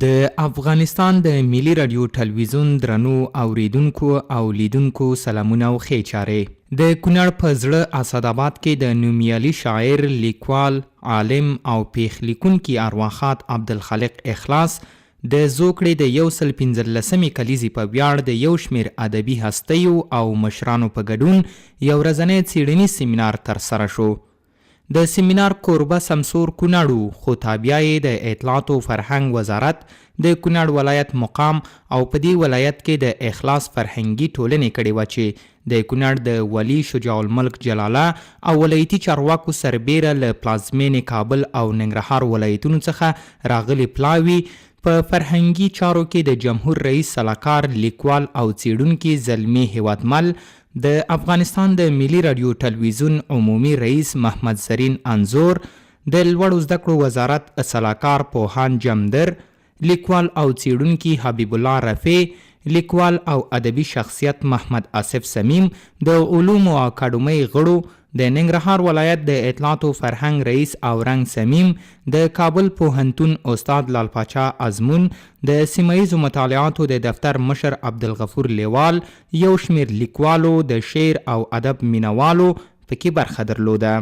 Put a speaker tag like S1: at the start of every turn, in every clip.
S1: د افغانستان د ملي رادیو تلویزیون درنو اوریدونکو او لیدونکو سلامونه او ښې چارې. د کونړ په زړه اسداباد کې د نومیالي شاعر، لیکوال، عالم او پیښ لیکونکي ارواښاد عبدالخالق اخلاص د زوکړې د 115 کلیزې په ویاړ د یو شمېر ادبي هستیو او مشرانو په ګډون یو ورځنی څیړنیز سیمینار ترسره شو. د سیمینار کوربه سمسور کونړ، خو تابعه یې د اطلاعات او فرهنګ وزارت د کونړ ولایت مقام او په دې ولایت کې د اخلاص فرهنګي ټولنې کړې وه چې د کونړ د ولي شجاع الملک جلاله او ولایتي چارواکو سربیره له پلازمینې کابل او ننګرهار ولایتونو څخه راغلي پلاوي په فرهنګي چارو کې د جمهور رئیس سلاکار، لیکوال او څیړونکي زلمی هیوادمل، د افغانستان د ملي رادیو تلویزیون عمومي رئیس محمد زرین انځور، د لوړو زده کړو وزارت سلاکار پوهان جمدر، لیکوال او څیړونکي حبیب الله رفیع، لیکوال او ادبي شخصیت محمد آصف صمیم، د علومو اکاډمۍ غړو، د ننګرهار ولایت د اطلاعات او فرهنګ رئیس او رنګ صمیم، د کابل پوهنتون استاد لال پاچا ازمون، د سیمهیزو مطالعاتو د دفتر مشر عبدالغفور لیوال، یو شمېر لیکوالو، د شعر او ادب مینوالو پکې برخه درلوده.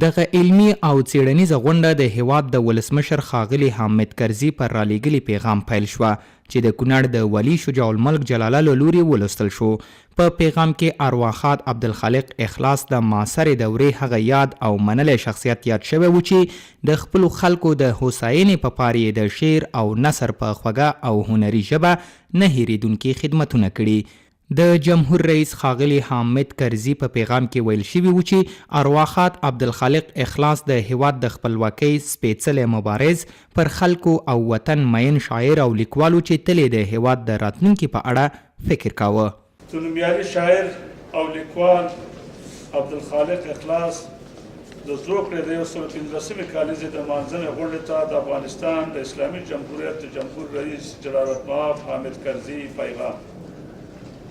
S1: دغه علمي او څیړنیزه غونډه د هیواد د ولسمشر ښاغلي حامد کرزي پر رالیږلي پیغام پیل شوه چې د کونړ د ولي شجاع الملک جلاله له لوري ولوستل شو. په پیغام کې ارواښاد عبدالخالق اخلاص د معاصرې دورې هغه یاد او منلی شخصیت یاد شوی و چې د خپلو خلکو د هوساینې په پار یې د شعر او نثر په خوږه او هنري ژبه نه هیریدونکي خدمتونه کړي. د جمهور رئیس ښاغلي حامد کرزي په پیغام کې ویل شوي و چې ارواښاد عبدالخالق اخلاص د هیواد د خپلواکۍ سپېڅلی مبارز، پر خلکو او وطن مین شاعر او لیکوالو چې تل د هیواد د راتلونکي په اړه فکر کاوه.
S2: د نومیالي شاعر او لیکوال عبدالخالق اخلاص د زوکړې د 115 کالیزې د مانځنې غونډې ته د افغانستان د اسلامي جمهوریت د جمهور رئیس جلال المآب حامد کرزي پیغام.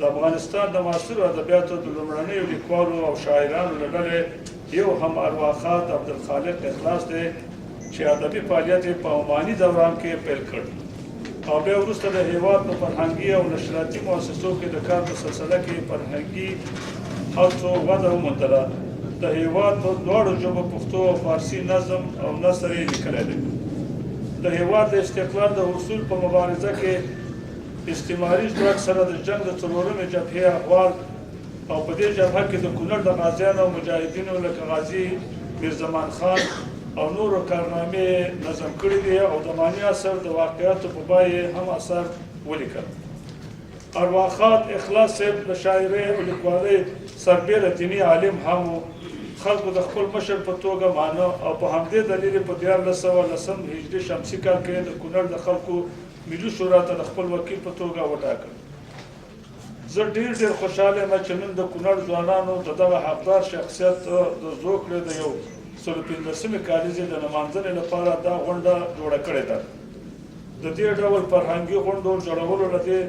S2: د افغانستان د معاصرو ادبیاتو د لومړنیو لیکوالو او شاعرانو له ډلې یو هم ارواښاد عبدالخالق اخلاص دی چې ادبي فعالیت یې په عماني دوران کې پیل کړ او بیا وروسته د هیواد په فرهنګي او نشراتي مؤسسو کې د کار په سلسله کې فرهنګي هڅو وده وموندله. د هیواد په دواړو ژبو پښتو او فارسي نظم او نثر یې لیکلی دی. د هیواد د استقلال د حصول په مبارزه کې استعماري ځواک سره د جنګ د څلورمې جبهې احوال او په دې جبهه کې د کونړ د غازیانو او مجاهدینو لکه غازي میرزمان خان او نورو کارنامې نظم کړي دي او د زماني اثر د واقعیاتو په بای هم اثر ولیکل. ارواښاد اخلاص صاحب د شاعرۍ او لیکوالۍ سربیره دیني عالم هم خلکو د خپل مشر په توګه مانه او په همدې دلیل په 1410 هجري شمسي کال کې د کونړ د خلکو ملي شورا ته د خپل وکیل په توګه وټاکل. زه ډېر خوشحاله یم چې نن د کونړ ځوانانو د دغه حقدار شخصیت د زوکړې د 115 کالیزې د نمانځنې لپاره دا غونډه جوړه کړې ده. د دې ډول فرهنګي غونډو جوړولو له دې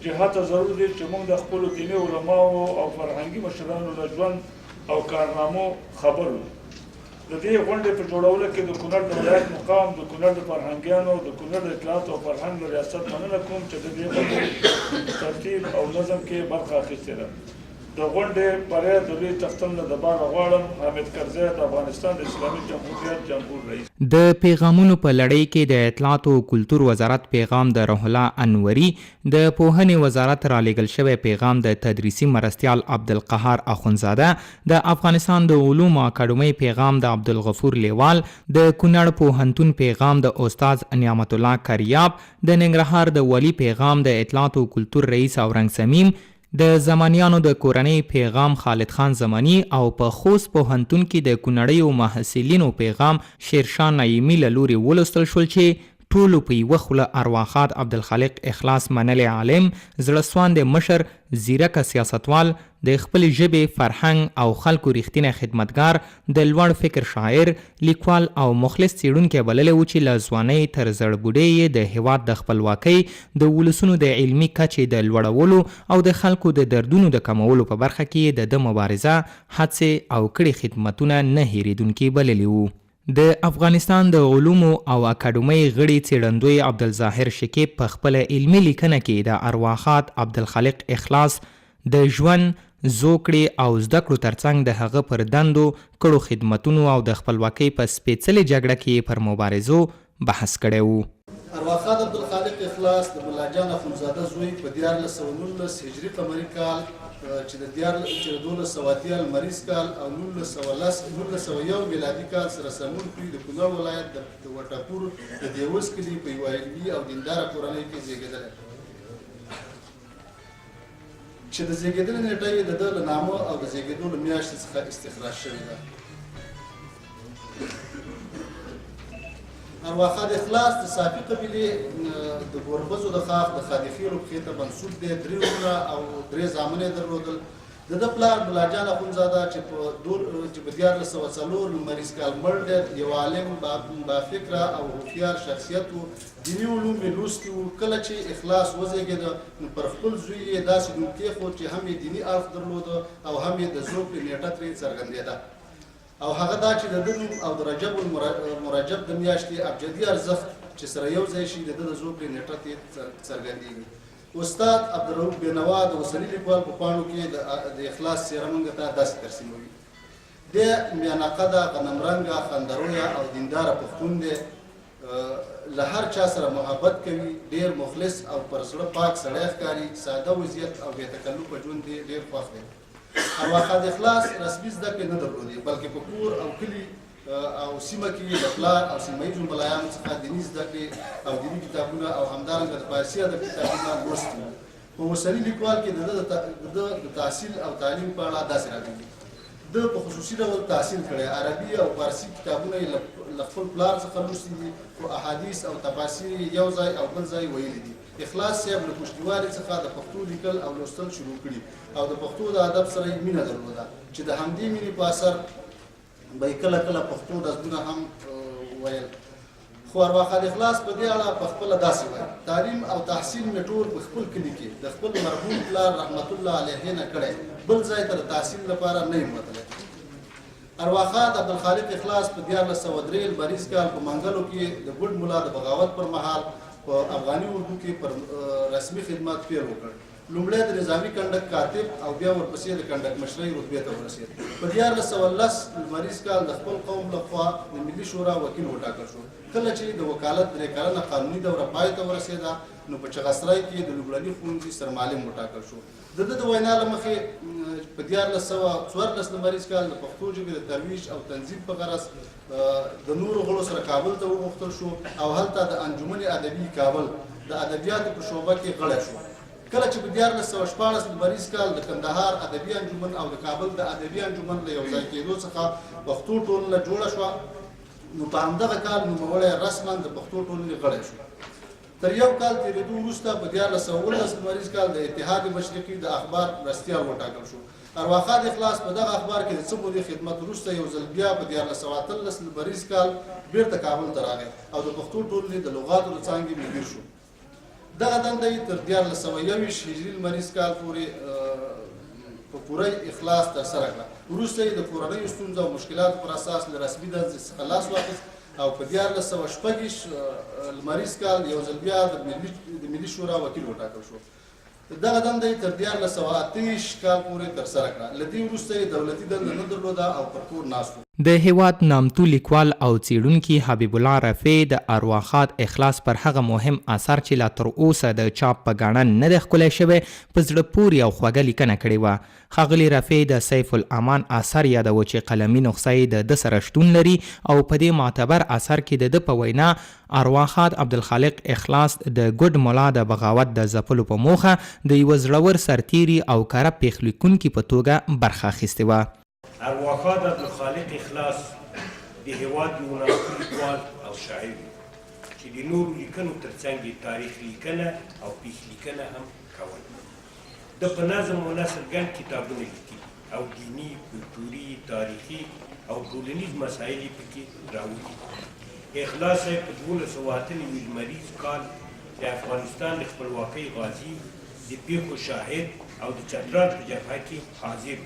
S2: جهته ضرور دی چې موږ د خپلو دیني علماو او فرهنګي مشرانو له ژوند او کارنامو خبر وو. د دې غونډې په جوړولو کې د کونړ د ولایت مقام، د کونړ د فرهنګیانو، د کونړ د اطلاعات او فرهنګ له ریاست مننه کوم چې د دې غونډې ترتیب او نظم کې برخه اخیستې ده. د غونډې بریا د لوی تختن له دباغه غواړم حامد کرزي د افغانستان د اسلامي جمهوریت جمهور رئیس.
S1: د پیغامونو په لړۍ کې د اطلاعات او کلتور وزارت پیغام د روح الله انوري، د پوهنې وزارت رالیږل شوی پیغام د تدریسي مرستیال عبدالقهار اخونزاده، د افغانستان د علومو اکاډمۍ پیغام د عبدالغفور لیوال، د کونړ پوهنتون پیغام د استاد نعمت الله کریاب، د ننګرهار د ولي پیغام د اطلاعات او کلتور رئیس او رنګ صمیم، د زمانیانو د کورنۍ پیغام خالد خان زمانی او په خوست پوهنتون کې د کونړیو محصلینو پیغام شیرشاه نعیمي له لوري ولوستل شول چې ټولو په یوه خوله ارواښاد عبدالخالق اخلاص منلی عالم، زړهسواندی مشر، ځیرکه سیاستوال، د خپلې ژبې، فرهنګ او خلکو ریښتینی خدمتګار، د لوړ فکر شاعر، لیکوال او مخلص څیړونکی بللی و چې له ځوانۍ تر زړه بوډۍ یې د هیواد د خپلواکۍ، د ولسونو د علمي کچې د لوړولو او د خلکو د دردونو د کمولو په برخه کې د ده مبارزه، هڅې او کړي خدمتونه نه هیریدونکي بللي وو. د افغانستان د علومو او اکاډمۍ غړي څېړندوی عبدالظاهر شکیب په خپله علمي لیکنه کې د ارواښاد عبدالخالق اخلاص د ژوند زوکړې او زده کړو ترڅنګ د هغه پر دندو کړو خدمتونو او د خپلواکۍ په سپېڅلې جګړه کې پر مبارزو بحث کړی و.
S3: ارواښاد عبدالخالق اخلاص د ملاجان اخندزاده زوی په 1919 هجري قمري کال چې د 1280 لمریز کال او 1901 میلادي کال سره سمون کړي د کونړ ولایت د وټاپور د دیوس کلي په یوه علمي او دینداره کورنۍ کې زیږېدلی چې د زیږېدلې نیټه یې د ده له نامه او د زیږېدو له میاشتې څخه استخراج شوې ده. ارواښاد اخلاص د صافي قبیلې د ګوربزو د خاخ د خادخیلو پښې ته منسوب دی. 3 وروڼه او 3 زامن یې درلودل. د ده پلار ملاجان اخندزاده چې په 1404 لمریز کال مړ دی، یو عالم بافکره او هوښیار شخصیت و. دیني علوم یې لوستي وو. کله چې اخلاص وزېږېده نو پر خپل زوی یې داسې نوم کېښود چې هم یې دیني اړخ درلوده او هم یې د زوکړې نیټه ترې څرګندېده، او هغه دا چې د ده نوم او د رجب المرجب د میاشتې ابجدي ارزښت چې سره یو ځای شي د ده د زوکړې نیټه ترې څرګندېږي. استاد عبدالرؤف بېنوا د اوسني لیکوال په پاڼو کې د اخلاص څېره موږ ته داسې ترسیموي. دی میانقده، غنمرنګه، خندرویه او دینداره پښتون دی. له هر چا سره محبت کوي، ډېر مخلص او پر زړه پاک سړی ښکاري. ساده وضعیت او بې تکلفه ژوند یې ډېر خوښ دی. ارواښاد اخلاص رسمي زده کړې نه درلودې، بلکې په کور او کلي او سیمه کې د پلار او سیمه ییزو ملایانو څخه دیني زده کړې او دیني کتابونه او همدارنګه د فارسي ادب کتابونه لوستي وو. په اوسني لیکوال کې د ده د تحصیل او تعلیم په اړه داسې راغلي. ده په خصوصي ډول تحصیل کړی. عربي او فارسي کتابونه یې له خپل پلار څخه لوستي دي، خو احادیث او تفاسیر یې یو ځای او بل ځای ویلي دي. اخلاص صاحب له پشتیوالي څخه د پښتو لیکل او لوستل شروع کړي او د پښتو د ادب سره یې مینه درلوده چې د همدې مینې په اثر به یې کله کله پښتو نظمونه هم ویل. خو ارواښاد اخلاص په دې اړه په خپله داسې وایي: تعلیم او تحصیل مې ټول په خپل کلي کې د خپل مرحوم پلار رحمت الله علیه نه کړی، بل ځای ته د تحصیل لپاره نه یم وتلی. ارواښاد عبدالخالق اخلاص په 1403 لمریز کال په منګلو کې د ګډ ملا د بغاوت پر مهال په افغاني اردو کې پر رسمي خدمات پیل وکړ. لومړی د نظامي کنډک کاتب او بیا ورپسې د کنډک مشرۍ رتبې ته ورسېد. په 1410 لمریز کال د خپل قوم لخوا د ملي شورا وکیل وټاکل شو. کله چې د وکالت 3 کلنه قانوني دوره پای ته ورسېده نو په چغسرای کې د لومړني ښوونځي سرمعلم وټاکل شو. د ده د وینا له مخې په 1414 لمریز کال د پښتو ژبې د ترویج او تنظیم په غرض د نورو غړو سره کابل ته وغوښتل شو او هلته د انجمن ادبي کابل د ادبیاتو په شعبه کې غړی شو. کله چې په 1414 لمریز کال د کندهار ادبي انجمن او د کابل د ادبي انجمن له یو ځای کېدو څخه پښتو ټولنه جوړه شوه نو په همدغه کال نوموړی رسما د پښتو ټولنې غړی شو. تر یو کال تېرېدو وروسته په 1419 لمریز کال د اتحاد مشرقي د اخبار مرستیال وټاکل شو. ارواښاد اخلاص په دغه اخبار کې د څه مودې خدمت وروسته یو ځل بیا په 1413 لمریز کال بیرته کابل ته راغی او د پښتو ټولنې د لغاتو د څانګې مدیر شو. دغه دنده یې تر 1421 هجري لمریز کال پورې په پوره اخلاص ترسره کړه. وروسته یې د کورنیو ستونزو او مشکلاتو پر اساس له رسمي دندې څخه لاس واخیست او په 1416 لمریز کال یو ځل بیا د ملي شورا وکیل وټاکل شو. دغه دنده یې تر 1428 کال پورې ترسره کړه. له دې وروسته یې دولتي دنده نه درلوده او پر کور ناست و.
S1: د هیواد نامتو لیکوال او څیړونکي حبیب الله رفیع د ارواښاد اخلاص پر هغه مهم اثر چې لا تر اوسه د چاپ په ګاڼه نه دی ښکلی شوی په زړه پورې او خوږه لیکنه کړې وه. ښاغلي رفیع د سیف الامان اثر یادوه چې قلمي نسخه یې د ده سره شتون لري او په دې معتبر اثر کې د ده په وینا ارواښاد عبدالخالق اخلاص د ګډ ملا د بغاوت د ځپلو په موخه د یوه زړور سرتیري او کره پېښ لیکونکي په توګه برخه اخیستې وه.
S4: ارواښاد عبدالخالق اخلاص د هېواد یو نامتو لیکوال او شاعر چې د نورو لیکنو ترڅنګ یې تاریخ لیکنه او پیښ لیکنه هم کول. ده په نظم و نثر ګڼ کتابونه لیکلي او دیني، کلتوري، تاریخي او ټولنیز مسایل یې پکې راوړي. اخلاص یې په 1208 لمریز کال د افغانستان د خپلواکۍ غازي، د پیښو شاهد او د چترال په جبهه کې حاضر.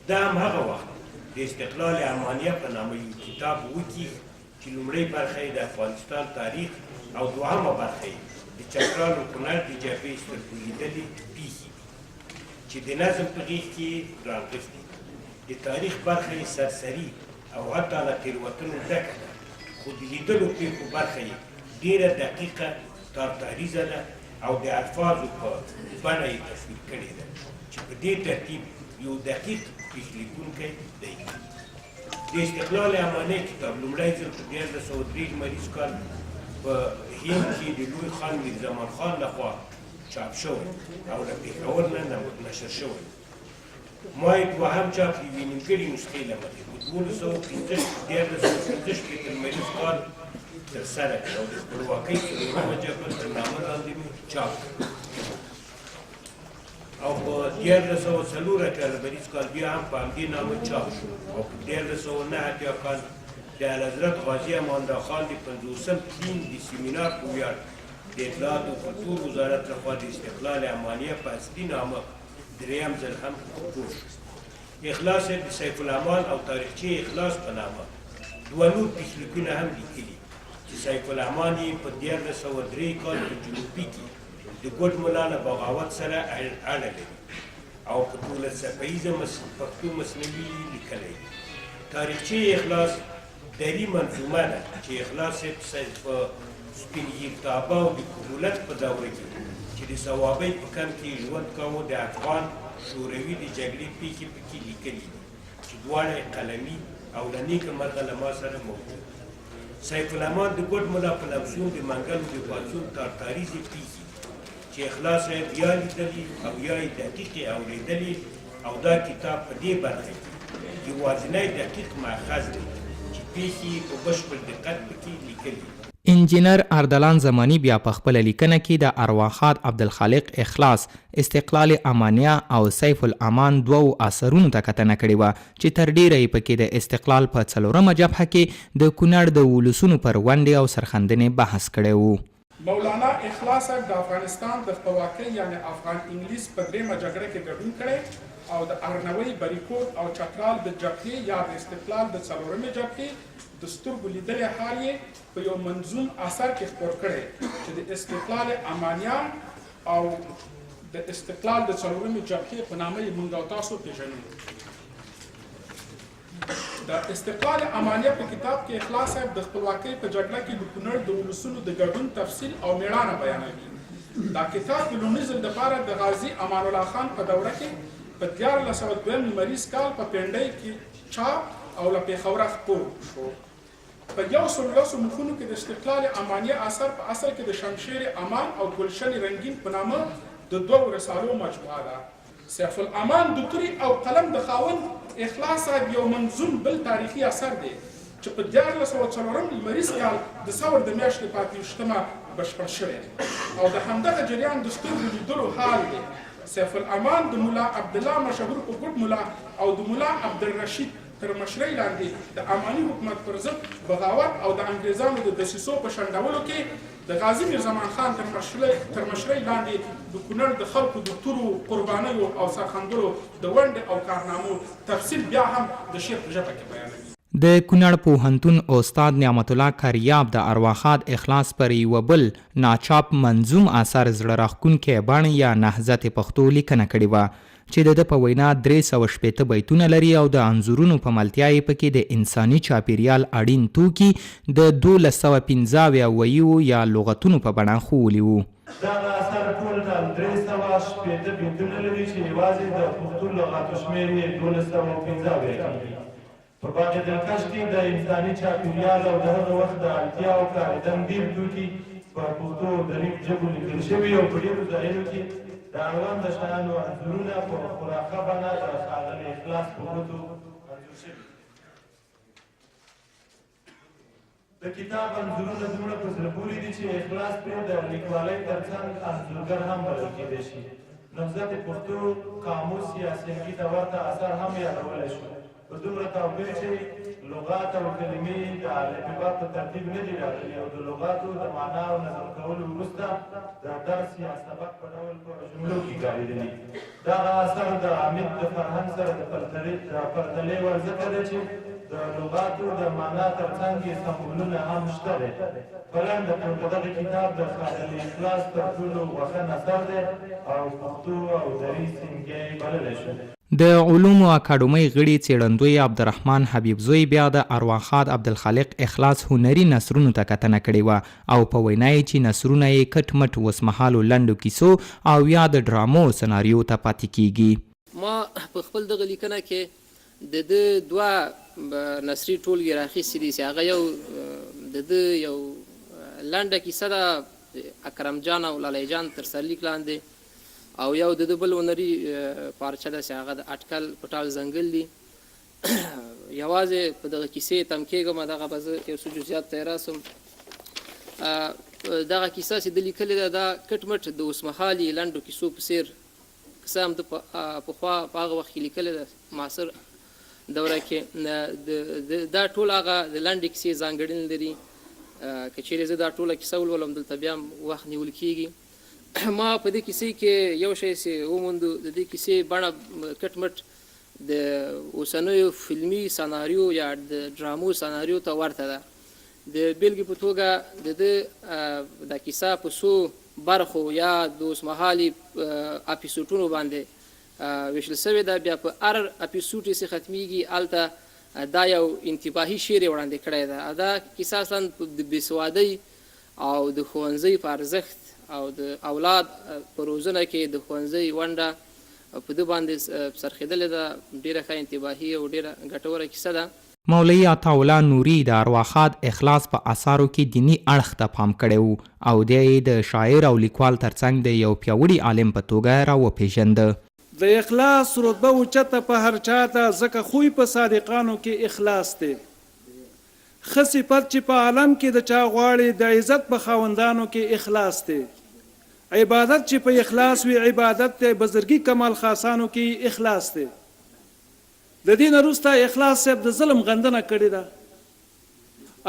S4: دا هم هغه وخت د استقلال امانیه په نامه یو کتاب وکړي چې لومړۍ برخه یې د افغانستان تاریخ او دوهمه برخه یې د چترال او کونړ د جبهې سترګولیدلې پیښې چې د نظم په غېږ کې رانغښتي د تاریخ برخه یې سرسري او حتی له تېروتنو ډکه ده خو د لیدلو پېښو برخه یې ډېره دقیقه تارتاریزه ده او د الفاظو په بڼه یې تصویر کړې ده چې په دې ترتیب یو دقیق پیښلیکونکی دی د استقلال امانیه کتاب لومړی ځل په 1903 لمریز کال په هند کې د لوی خان میر زمان خان لخوا چاپ شوی او له پېښور نه نشر شوی ما یې دوهم چاپ د یوې نیمګړې نسخې له مخې په 1915 لمریز کال ترسره کړ او د خپلواکۍ څلورمه جبهه تر نامه لاندې مې چاپ کړ او په 1904 لمریز کال بیا هم په همدې نامه چاپ شو او په 1909 کال د اعلیحضرت غازي امان الله خان د 50م تلین د سيمينار په ویاړ د اطلاعات او کلتور وزارت لخوا د استقلال امانیه په اصلي نامه دریم ځل هم خپور شو. اخلاص د سیف الامان او تاریخچې اخلاص په نامه دوه نور پیښلیکونه هم لیکلي چې سیف الامان یې په 1903 کال په جنوبي کې د ګوډ ملا له بغاوت سره اړه لري او په 12 څپیزه پښتو مصنوي لیکلی دی. تاریخچې اخلاص دري منظومه ده چې اخلاص په سپین ږیرتابه او د کهولت په دوره کې چې د صوابۍ په کم کې ژوند کاوه د افغان شوروي د جګړې پیښې پکې لیکلي دي چې دواړه قلمي او له نیکه مرغه له ما سره موجود. سیف الامان د ګوډ ملا په لمسون د منګلو د پاڅون تارتاریزې پیښې چې اخلاص صاحب یا لیدلي او یا یې دقیقې اورېدلي او دا کتاب په دې برخه کې یوازینی دقیق ماخذ دی چې پیښې په بشپړ دقت پکې لیکلي.
S1: انجینر اردلان زمانی بیا په خپل لیکنه کې د ارواښاد عبدالخالق اخلاص استقلال امانیه او سیف الامان دوو اثرونو ته کتنه کړې وه چې تر ډیره یې پکې د استقلال په څلورمه جبهه کې د کونړ د ولسونو پر ونډې او سرښندنې بحث کړی و.
S5: مولانا اخلاص صاحب د افغانستان د خپلواکۍ یعنی افغان انګلیس په دریمه جګړه کې ګډون کړی او د ارنوۍ بریکوټ او چترال د جبهې یا د استقلال د څلورمې جبهې د سترګو لیدلې حال یې په یو منظوم اثر کې خپور کړی چې د استقلال امانیه او د استقلال د څلورمې جبهې په نامه یې موږ او تاسو پېژنو. د استقلال امانیه په کتاب کې اخلاص صاحب د خپلواکۍ په جګړه کې د کونړ د ولسونو د ګډون تفصیل او میړانه بیانوي. دا کتاب د لومړي ځل دپاره د غازي امان الله خان په دوره کې په 1402 لمریز کال په پنډۍ کې چاپ او له پېښوره خپور شو. په 110 مخونو کې د استقلال امانیه اثر په اصل کې د شمشیر امان او ګلشن رنگین په نامه د دوو رسالو مجموعه ده. سیف الامان د توري او قلم د خاوند اخلاص صاحب یو منظوم بل تاریخي اثر دی چې په 1404 لمریز کال د ثور د میاشتې په 28مه بشپړ شوی او د همدغه جریان د سترګو لیدلو حال دی. سیف الامان د ملا عبدالله مشهور په ګوډ ملا او د ملا عبدالرشید تر مشرۍ لاندې د اماني حکومت پر ضد بغاوت او د انګریزانو د دسیسو په شنډولو کې د غازي میر زمان خان تر مشرۍ لاندې د کونړ د خلکو د تورو قربانیو او سرښندلو د ونډې او کارنامو تفصیل بیا هم د شعر په ژبه کې بیانوي.
S1: د کونړ پوهنتون استاد نعمت الله کریاب د ارواښاد اخلاص پر یوه بل ناچاپ منظوم اثر زړه راښکونکی بڼ یا نهضت پښتو لیکنه کړې وه چې د ده په وینا 360 بیتونه لري او د انځورونو په ملتیا یې پکې د انساني چاپیریال اړین توکي د 1215 وییو یا لغتونو په بڼه ښوولي وو.
S6: دغه اثر ټول 360 بیتونه لري چې یوازې د پښتو لغاتو شمېر یې 1215 کېږي. په باغ دلکش کې د انساني چاپیریال او د هغه وخت د اړتیاوو کارېدن ډېر توکي په پښتو دریو ژبو لیکل شوي او په ډېرو ځایونو کې د اړوند د شیانو انځورونه په خلاقه بڼه د ښاغلي اخلاص په ګوتو انځور شوي. د کتاب انځورونه دومره په زړه پورې دي چې اخلاص پرې د لیکوالۍ تر څنګ انځورګر هم بلل کېدی شي. نهضت پښتو قاموس یا سنګي ته ورته اثر هم یادولی شو په دومره توپیر چې لغات او کلمې د الفبا په ترتیب نه دي راغلي او د لغاتو د معنا او نظم کولو وروسته د درس یا سبق په ډول په جملو کې کارېدلي. دغه اثر د عامد د فرهنګ سره د پرتلې وړ ځکه دی چې د لغاتو د معنا ترڅنګ یې سمبولونه هم شته دی. فلنډ په دغه کتاب د ښاغلي اخلاص تر ټولو غوښه اثر دی او پښتو او دري سینګی بللی شو.
S1: د علومو اکاډمۍ غړي څېړندوی عبدالرحمن حبیبزوی بیا د ارواښاد عبدالخالق اخلاص هنري نثرونو ته کتنه کړې وه او په وینا یې چې نثرونه یې کټ مټ اوسمهالو لنډو کیسو او یا د ډرامو سناریو ته پاتې کیږي.
S7: ما په خپل دغه لیکنه کې د ده دوه نثري ټولګې راخیستې دي چې هغه یو لنډه کیسه ده اکرم جان او لالی جان تر سرلیک لاندې او یو د بل هنري پارچه ده چې هغه د اټکل پټال ځنګل دي. یوازې په دغه کیسې تم کېږم دغه به زه یو څه جزیات ته یې راسم. دغه کیسه چې د لیکلې ده دا کټ مټ د اوسمهالي لنډو کیسو په څېر کیسه هم د پخوا په هغه وخت کې لیکلې ده معاصر دوره کې. دا ټول هغه د لنډې کیسې ځانګړنې لري. که چیرې زه دا ټوله کیسه ولولم دلته بیا هم وخت نیول کېږي. ما په دې کیسې کې یو شی چې وموندو د دې کیسې بڼه کټ مټ د اوسنیو فلمي سناریو یا د ډرامو سناریو ته ورته ده. د بیلګې په توګه د کیسه په څو برخو یا د اوسمهالي اپیسوډونو باندې ویشل شوې ده. بیا په هر اپیسوډ چې ختمیږي هلته دا یو انتباهي شعر یې وړاندې کړی ده. دا کیسه اصلا د بېسوادۍ او د ښوونځي په ارزښت او د اولاد په روزنه کې د ښوونځي ونډه په ده باندې سرخېدلې ده. ډېره ښه انتباهي او ډېره ګټوره کیسه ده.
S1: مولوي عطاالله نوري د ارواښاد اخلاص په اثارو کې دینی اړخ ته پام کړی و او دی د شاعر او لیکوال ترڅنګ د یو پیاوړي عالم په توګه راوپېژنده.
S8: د اخلاص رتبه اوچته په هر چاته ځکه خوی په صادقانو کې اخلاص دی. ښه صفت چې په عالم کې د چا غواړي د عزت په خاوندانو کې اخلاص دی. عبادت چې په اخلاص وي عبادت دی. بزرګي کمال خاصانو کې اخلاص دی. د دې نه وروسته اخلاص صاحب د ظلم غندنه کړې ده.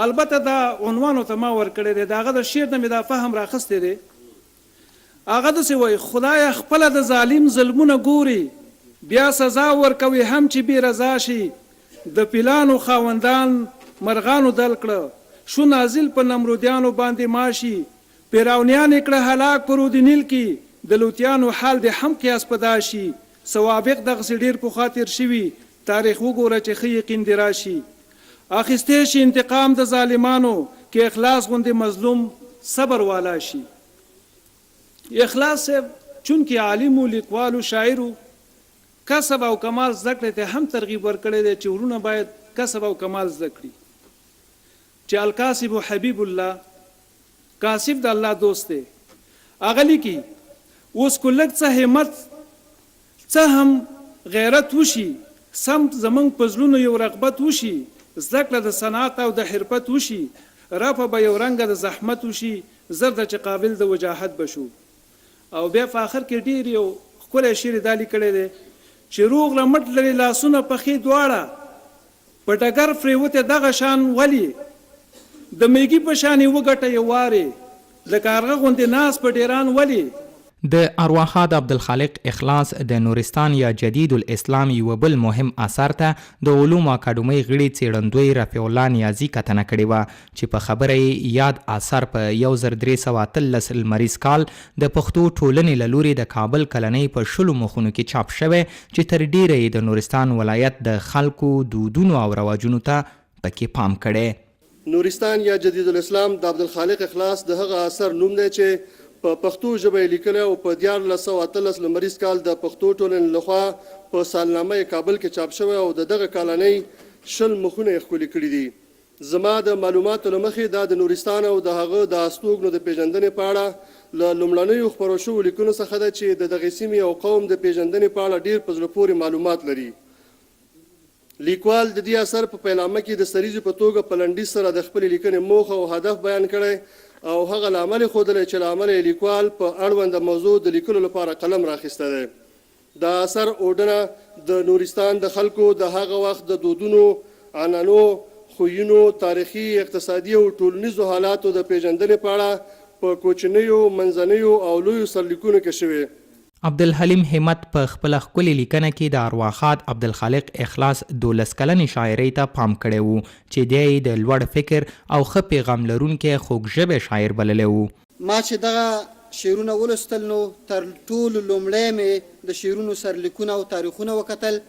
S8: البته دا عنوان ورته ما ورکړی دی. د هغه د شعر نه مې دا فهم راخستی دی. هغه داسې وایي خدایه خپله د ظالم ظلمونه ګوري بیا سزا ورکوي هم چې بې رضا شي. د پیلانو خاوندان مرغانو دل کړه شو نازل په نمرودیانو باندې ماشي. پیراونیان یې کړه هلاک په رود نیل کې د لوتیانو حال د هم قیاس په دا شي. سوابق دغسې ډېر پخوا تېر شوي تاریخ وګوره چې ښه یقین دې راشي. اخیستی شي انتقام د ظالمانو کې اخلاص غوندې مظلوم صبر والا شي. اخلاص صاحب چونکې عالم و لیکوال و شاعر و کسب او کمال زده کړې ته هم ترغیب ورکړی دی چې ورونه باید کسب او کمال زده کړي. چې الکاسب حبیب الله کاسب د الله دوست دی. هغه لیکي اوس کو لږ څه همت څه هم غیرت وشي سم زمونږ په زړونو یو رغبت وشي زده کړه د صنعت او د حرفت وشي رفع به یو رنګه د زحمت وشي زر د چې قابل د وجاهت بشو. او بیا په آخر کې ډېر یو ښکلی شعر دا لیکلی دی چې روغ رمټ لري لاسونه پښې دواړه په ډګر پرېوتې دغه شان ولي د میږي په شانې وګټه یې وارې د کارغه غوندې ناس په ډیران ولي.
S1: د ارواښاد عبدالخالق اخلاص د نورستان یا جدید الاسلام یو بل مهم اثر ته د علومو اکاډمۍ غړي څېړندوی رفیع الله نیازي کتنه کړې وه چې په خبره یې یاد اثر په 1313 لمریز کال د پښتو ټولنې له لوري د کابل کلنۍ په 20 مخونو کې چاپ شوی چې تر ډیره یې د نورستان ولایت د خلکو دودونو او رواجونو ته پکې پام کړی.
S9: نورستان یا جدید الاسلام د عبدالخالق اخلاص د هغه اثر نوم دی چې په پښتو ژبه یې لیکلی او په 1413 لمریز کال د پښتو ټولنې لخوا په سالنامه کابل کې چاپ شوی او د دغه کالنۍ 20 مخونه یې ښکلي کړي دي. زما د معلوماتو له مخې دا د نورستان او د هغه د استوګنو د پیژندنې په اړه له لومړنیو خپرو شوو لیکنو څخه ده چې د دغې سیمې او قوم د پیژندنې په اړه ډېر په زړه پورې معلومات لري. لیکوال د دې اثر په پیلامه کې د سریزو په توګه په لنډیز سره د خپلې لیکنې موخه او هدف بیان کړی او هغه له عمل ښودلی چې له عمله لیکوال په اړونده موضوع د لیکلو لپاره قلم راخیسته دی. د اثر اوډنه د نورستان د خلکو د هغه وخت د دودونو، عنعنو، خویونو، تاریخي، اقتصادي او ټولنیزو حالاتو د پیژندنې په اړه په کوچنیو، منځنیو او لویو سرلیکونو کې شوې.
S1: عبدالحلیم همت په خپله ښکلې لیکنه کې د ارواښاد عبدالخالق اخلاص 12 کلنې شاعرۍ ته پام کړی و چې دی یې د لوړ فکر او ښه پیغام لرونکی خوږ ژبی شاعر بللی و.
S10: ما چې دغه شعرونه ولوستل نو تر ټولو لومړی مې د شعرونو سرلیکونه او تاریخونه وکتل.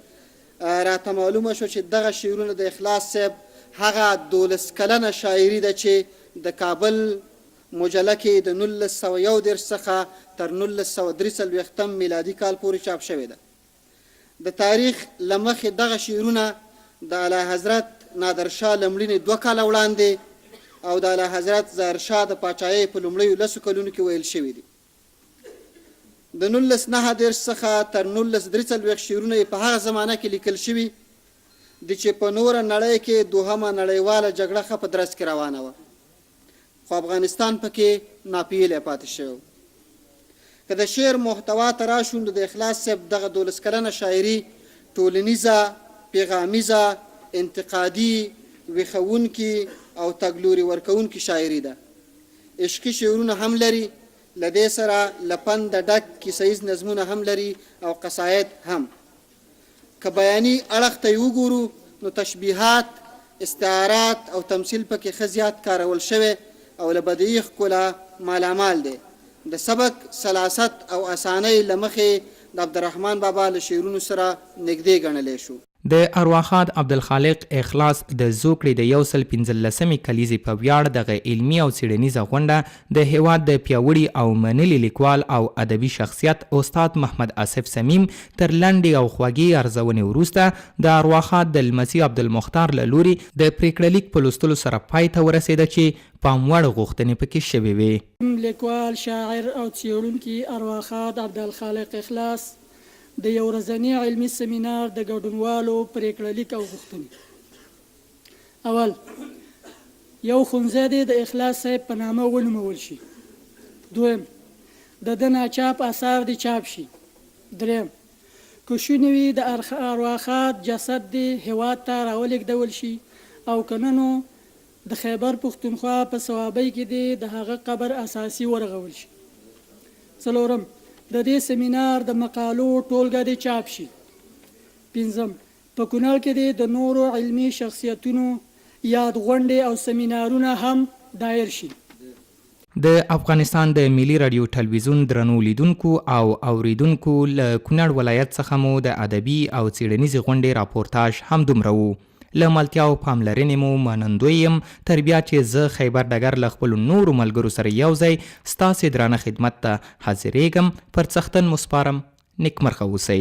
S10: راته معلومه شو چې دغه شعرونه د اخلاص صاحب هغه 12 کلنه شاعري ده چې د کابل مجله کې د 1901 څخه تر 1943 میلادي کال پورې چاپ شوې ده. د تاریخ له مخې دغه شعرونه د اعلی حضرت نادرشاه له مړینې 2 کاله وړاندې او د اعلی حضرت ظاهرشاه د پاچاهۍ په لومړیو 10 کلونو کې ویل شوي دي. د 1909 څخه تر 1943 شعرونه په هغه زمانه کې لیکل شوي دي چې په نوره نړۍ کې دوهمه نړیواله جګړه ښه په درس کې روانه وه، خو افغانستان پکې ناپییلی پاتې شوی. که د شعر محتوا ته راشو نو د اخلاص صاحب دغه 12 کلنه شاعري ټولنیزه، پیغامیزه، انتقادي، ویښوونکي او تګلوري ورکوونکي شاعري ده. عشقي شعرونه هم لري، له دې سره له پنده ډک کیسه ییز نظمونه هم لري او قصاید هم. که بیاني اړخ ته یې وګورو نو تشبیهات، استعارات او تمثیل پکې ښه زیات کارول شوی او له بدیعي ښکلا مالامال دی. د سبک سلاست او اسانۍ له مخې د عبدالرحمن بابا له شعرونو سره نږدې ګڼلی شو.
S1: د ارواښاد عبدالخالق اخلاص د زوکړې د 115 کلیزې په ویاړ دغه علمي او څیړنیزه غونډه د هیواد د پیاوړي او منلي لیکوال او ادبي شخصیت استاد محمد آصف صمیم تر لنډې او خوږې ارزونې وروسته د ارواښاد د لمسي عبدالمختار له لوري د پریکړه لیک په لوستلو سره پای ته ورسېده چې پاموړ غوښتنې پکې شوې وې.
S11: لیکوال، شاعر او څیړونکي ارواښاد عبدالخالق اخلاص د یو ورځني علمي سیمینار د ګډونوالو پریکړه لیک او غوښتنې. اول، یو ښوونځی دی د اخلاص صاحب په نامه ونومول شي. دویم، د ده ناچاپ اثار دې چاپ شي. دریم، که شونې وي د ارواښاد جسد دې هیواد ته راولېږدول شي او که نه نو د خیبر پښتونخوا په صوابۍ کې دې د هغه قبر اساسي ورغول شي. څلورم، د دې سیمینار د مقالو ټولګه دې چاپ شي. پنځم، په کونړ کې دې د نورو علمي شخصیتونو یاد غونډې او سیمینارونه هم دایر شي.
S1: د افغانستان د ملي رادیو تلویزیون درنو لیدونکو او اوریدونکو له کونړ ولایت څخه مو د ادبي او څیړنیزې غونډې راپورتاژ همدومره و. له ملتیا او پاملرنې مو منندوی یم. تر بیا چې زه خیبر ډګر له خپلو نورو ملګرو سره یو ځای ستاسې درانه خدمت ته حاضرېږم، پر څښتن مو سپارم. نیکمرغه اوسئ.